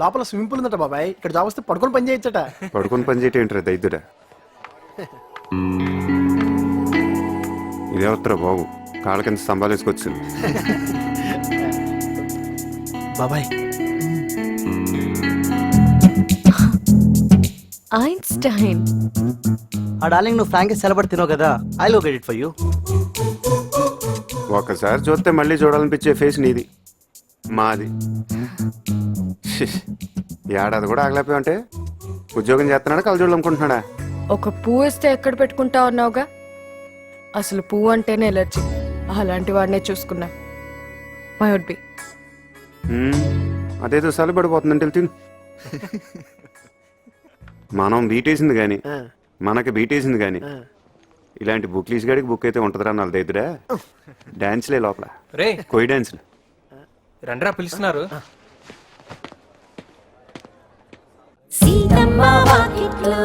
లోపల swimming pool ఉందట బాబాయ్. ఇక్కడ జాబ్ వస్తే పడుకొని పని చేయొచ్చట. పడుకొని పని చేయటం ఏంటరా దైద్యుడా? ఇదేవత్తరా బాబు, కాళ్ళ కింద స్తంభాలు వేసుకొచ్చింది. బాబాయ్ ఐన్స్టైన్. డార్లింగ్ నువ్వు ఫ్రాంక్ సెలబడి తినవు కదా, ఐ లో గెట్ ఇట్ ఫర్ యూ. ఒక్కసారి చూస్తే మళ్ళీ చూడాలనిపించే ఫేస్ నీది, మాది. ఏడాది కూడా ఆగలేకపోయా అంటే ఉద్యోగం చేస్తున్నాడా కలజోళ్ళు అమ్ముకుంటున్నాడా? ఒక పువ్వు వేస్తే ఎక్కడ పెట్టుకుంటా ఉన్నావుగా, అసలు పువ్వు అంటేనే ఎలర్జీ. అలాంటి వాడినే చూసుకున్నా. మై వుడ్ బి. అదేదో సలిపడిపోతుందంటే తిను. మనం బీటేసింది కానీ, మనకి బీటేసింది కానీ, ఇలాంటి బుక్లీస్ గాడికి బుక్ అయితే ఉంటుందిరా నాలుగు దగ్గర. డాన్స్లే లోపల రే కోయి డాన్స్లు. రండ్రా పిలుస్తున్నారు. సీతమ్మ వాకిట్లో